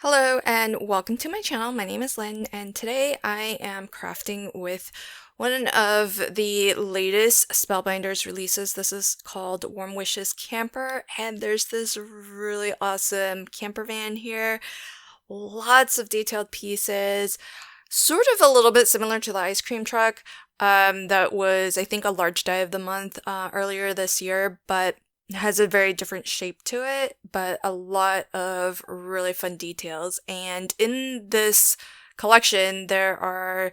Hello and welcome to my channel. My name is Lynn and today I am crafting with one of the latest Spellbinders releases. This is called Warm Wishes Camper, and there's this really awesome camper van here. Lots of detailed pieces, sort of a little bit similar to the ice cream truck that was, I think, a large die of the month earlier this year, but has a very different shape to it, but a lot of really fun details. And in this collection, there are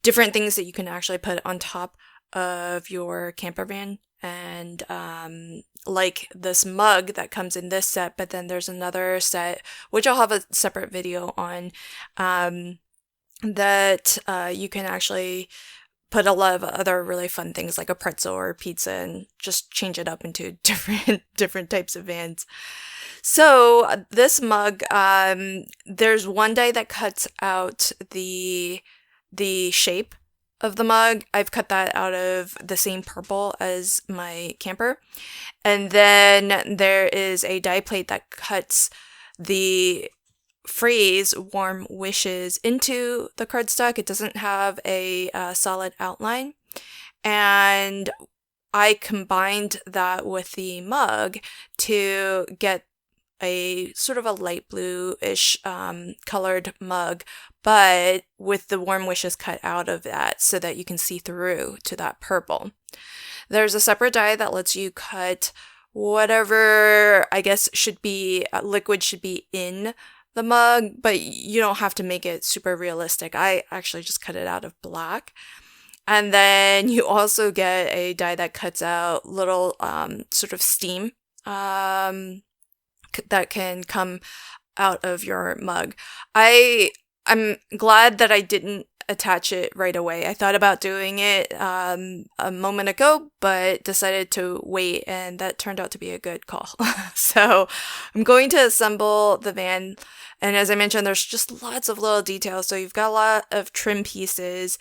different things that you can actually put on top of your camper van. And like this mug that comes in this set, but then there's another set, which I'll have a separate video on, that you can actually put a lot of other really fun things like a pretzel or a pizza and just change it up into different types of vans. So this mug, there's one die that cuts out the shape of the mug. I've cut that out of the same purple as my camper. And then there is a die plate that cuts the phrase warm wishes into the cardstock. It doesn't have a solid outline, and I combined that with the mug to get a sort of a light blue-ish colored mug, but with the warm wishes cut out of that so that you can see through to that purple. There's a separate die that lets you cut whatever I guess should be liquid should be in the mug, but you don't have to make it super realistic. I actually just cut it out of black. And then you also get a die that cuts out little sort of steam that can come out of your mug. I'm glad that I didn't attach it right away. I thought about doing it a moment ago, but decided to wait, and that turned out to be a good call. So I'm going to assemble the van, and as I mentioned, there's just lots of little details. So you've got a lot of trim pieces,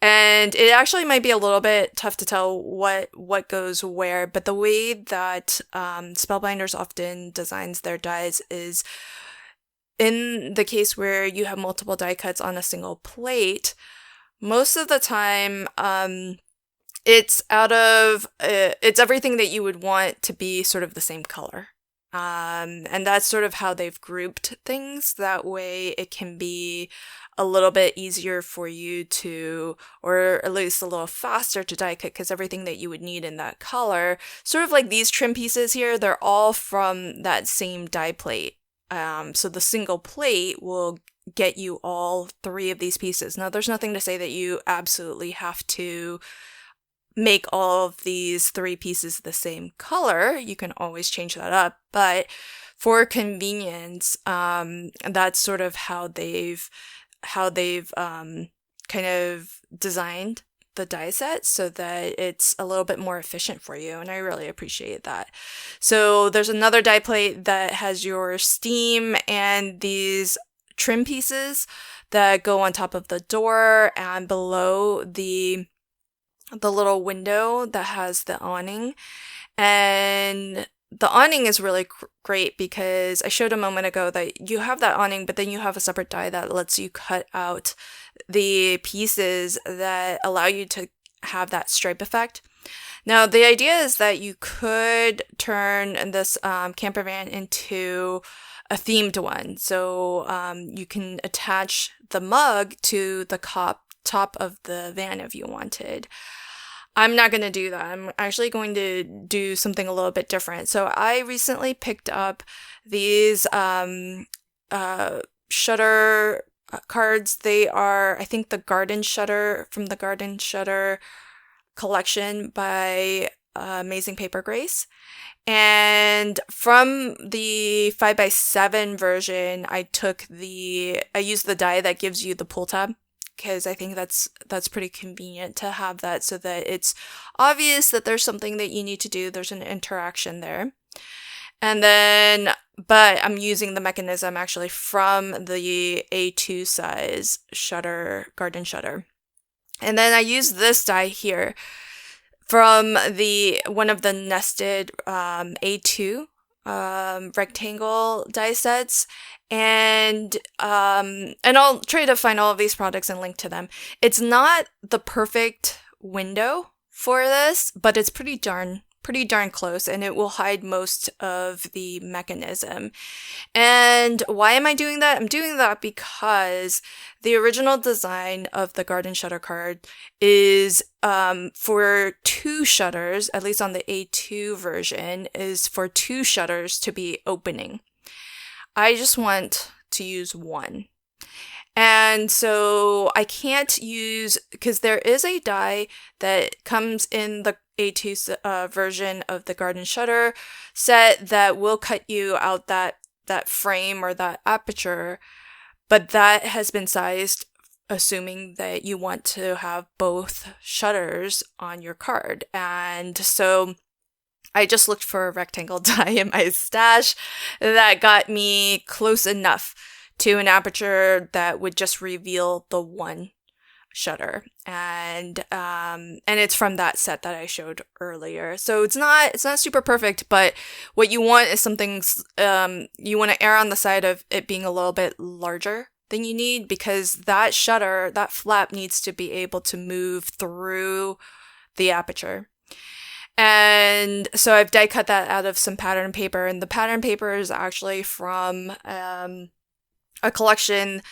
and it actually might be a little bit tough to tell what goes where, but the way that Spellbinders often designs their dies is, in the case where you have multiple die cuts on a single plate, most of the time, it's everything that you would want to be sort of the same color. And that's sort of how they've grouped things. That way it can be a little bit easier for you to, or at least a little faster to die cut, because everything that you would need in that color, sort of like these trim pieces here, they're all from that same die plate. So the single plate will get you all three of these pieces. Now, there's nothing to say that you absolutely have to make all of these three pieces the same color. You can always change that up, but for convenience, that's sort of how they've kind of designed the die set so that it's a little bit more efficient for you, and I really appreciate that. So there's another die plate that has your steam and these trim pieces that go on top of the door and below the little window that has the awning. And the awning is really great because I showed a moment ago that you have that awning, but then you have a separate die that lets you cut out the pieces that allow you to have that stripe effect. Now, the idea is that you could turn this camper van into a themed one. So you can attach the mug to the top of the van if you wanted. I'm not going to do that. I'm actually going to do something a little bit different. So I recently picked up these shutter cards. They are, I think, the Garden Shutter from the Garden Shutter collection by Amazing Paper Grace. And from the 5x7 version, I used the die that gives you the pull tab, because I think that's pretty convenient to have that so that it's obvious that there's something that you need to do. There's an interaction there. And then, but I'm using the mechanism actually from the A2 size shutter, garden shutter. And then I use this die here from one of the nested A2 rectangle die sets, and I'll try to find all of these products and link to them. It's not the perfect window for this, but it's pretty darn close, and it will hide most of the mechanism. And why am I doing that? I'm doing that because the original design of the garden shutter card is for 2 shutters, at least on the A2 version, is for 2 shutters to be opening. I just want to use 1. And so I can't use, because there is a die that comes in the A2 version of the garden shutter set that will cut you out that frame or that aperture, but that has been sized assuming that you want to have both shutters on your card. And so I just looked for a rectangle die in my stash that got me close enough to an aperture that would just reveal the 1 shutter, and it's from that set that I showed earlier. So it's not super perfect, but what you want is something you want to err on the side of it being a little bit larger than you need, because that shutter, that flap, needs to be able to move through the aperture. And so I've die cut that out of some pattern paper, and the pattern paper is actually from a collection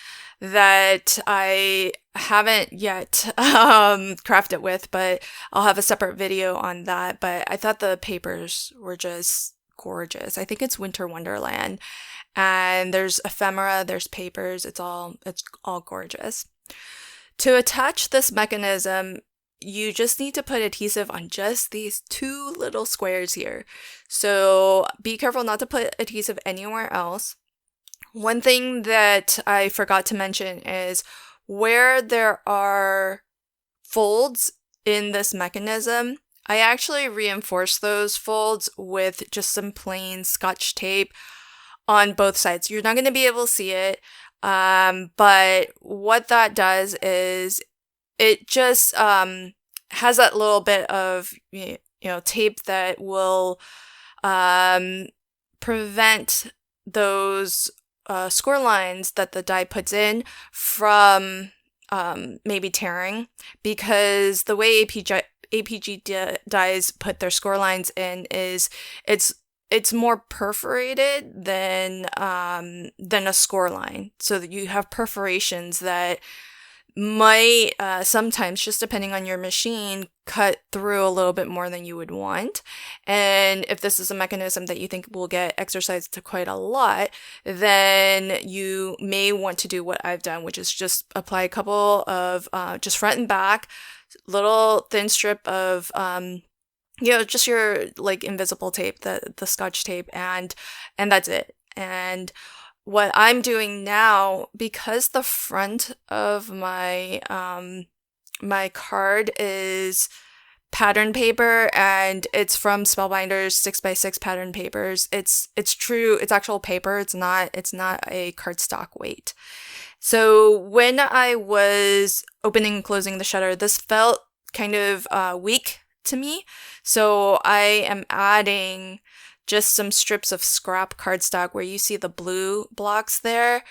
that I haven't yet crafted with, but I'll have a separate video on that. But I thought the papers were just gorgeous. I think it's Winter Wonderland, and there's ephemera, there's papers, it's all gorgeous. To attach this mechanism, you just need to put adhesive on just these 2 little squares here. So be careful not to put adhesive anywhere else. One thing that I forgot to mention is where there are folds in this mechanism, I actually reinforce those folds with just some plain Scotch tape on both sides. You're not going to be able to see it, but what that does is it just has that little bit of tape that will prevent those score lines that the die puts in from maybe tearing, because the way APG dies put their score lines in is it's more perforated than a score line, so that you have perforations that might sometimes, just depending on your machine, cut through a little bit more than you would want. And if this is a mechanism that you think will get exercised to quite a lot, then you may want to do what I've done, which is just apply a couple of just front and back, little thin strip of just your like invisible tape, the Scotch tape, and that's it. And what I'm doing now, because the front of my my card is pattern paper, and it's from Spellbinders 6x6 pattern papers. It's actual paper. It's not a cardstock weight. So when I was opening and closing the shutter, this felt kind of weak to me. So I am adding just some strips of scrap cardstock where you see the blue blocks there.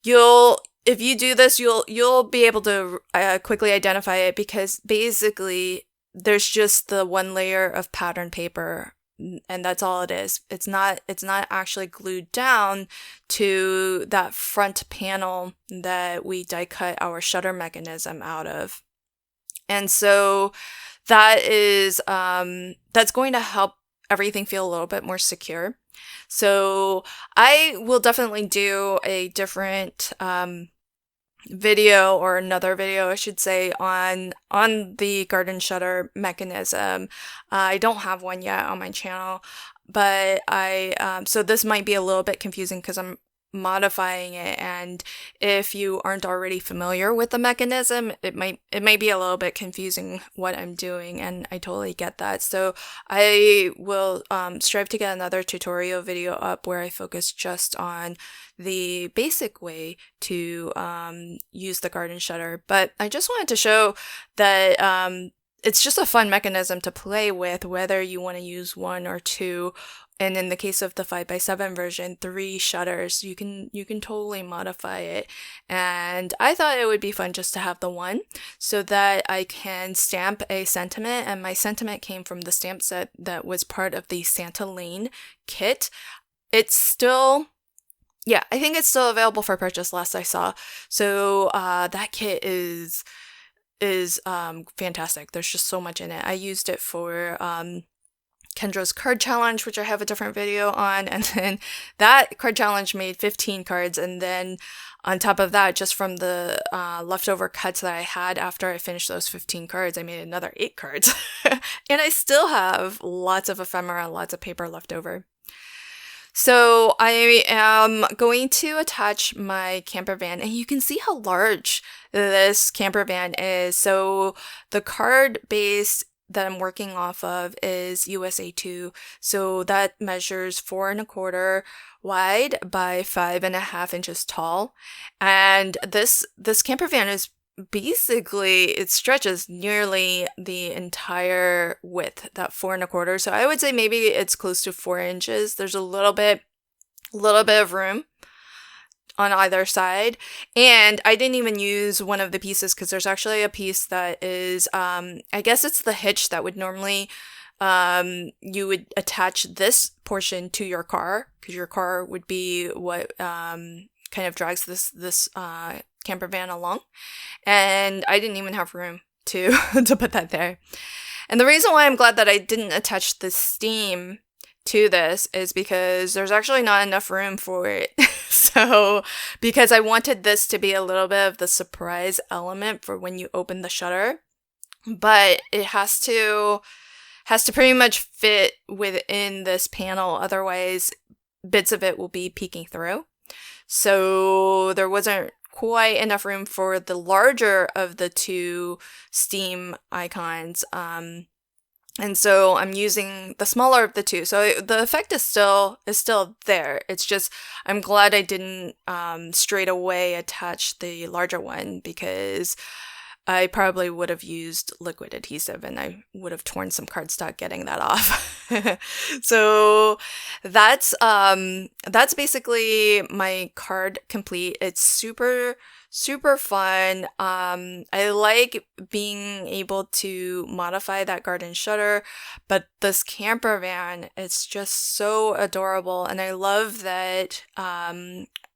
If you do this, you'll be able to quickly identify it, because basically there's just the 1 layer of pattern paper, and that's all it is. It's not actually glued down to that front panel that we die cut our shutter mechanism out of. And so that is that's going to help everything feel a little bit more secure. So I will definitely do a different video, or another video I should say, on the garden shutter mechanism. I don't have one yet on my channel, but so this might be a little bit confusing because I'm modifying it, and if you aren't already familiar with the mechanism, it might be a little bit confusing what I'm doing, and I totally get that. So I will strive to get another tutorial video up where I focus just on the basic way to use the garden shutter. But I just wanted to show that it's just a fun mechanism to play with, whether you want to use 1 or 2. And in the case of the 5x7 version, 3 shutters. You can totally modify it. And I thought it would be fun just to have the one so that I can stamp a sentiment. And my sentiment came from the stamp set that was part of the Santa Lane kit. It's still, yeah, I think it's still available for purchase last I saw. So that kit is fantastic. There's just so much in it. I used it for Kendra's card challenge, which I have a different video on, and then that card challenge made 15 cards, and then on top of that, just from the leftover cuts that I had after I finished those 15 cards, I made another 8 cards. And I still have lots of ephemera, lots of paper left over. So I am going to attach my camper van, and you can see how large this camper van is. So the card base that I'm working off of is USA 2. So that measures 4 1/4 wide by 5.5 inches tall. And this camper van is basically, it stretches nearly the entire width, that 4 1/4. So I would say maybe it's close to 4 inches. There's a little bit of room on either side. And I didn't even use one of the pieces because there's actually a piece that is, I guess it's the hitch that would normally, you would attach this portion to your car, because your car would be what kind of drags this camper van along. And I didn't even have room to to put that there. And the reason why I'm glad that I didn't attach the steam to this is because there's actually not enough room for it. So, because I wanted this to be a little bit of the surprise element for when you open the shutter, but it has to pretty much fit within this panel, otherwise bits of it will be peeking through. So there wasn't quite enough room for the larger of the 2 steam icons. And so I'm using the smaller of the 2. So the effect is still there. It's just, I'm glad I didn't straight away attach the larger one, because I probably would have used liquid adhesive and I would have torn some cardstock getting that off. So that's basically my card complete. It's super fun. I like being able to modify that garden shutter, but this camper van, it's just so adorable. And I love that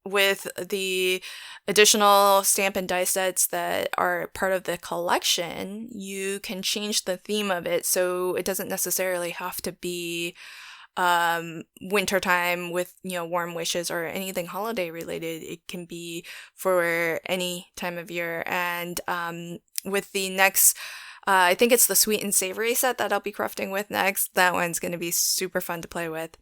with the additional stamp and die sets that are part of the collection, you can change the theme of it, so it doesn't necessarily have to be wintertime with, warm wishes or anything holiday related. It can be for any time of year. And with the next, I think it's the sweet and savory set that I'll be crafting with next. That one's going to be super fun to play with.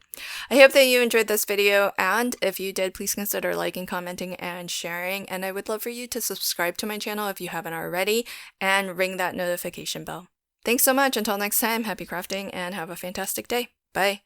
I hope that you enjoyed this video, and if you did, please consider liking, commenting, and sharing. And I would love for you to subscribe to my channel if you haven't already, and ring that notification bell. Thanks so much. Until next time, happy crafting and have a fantastic day. Bye.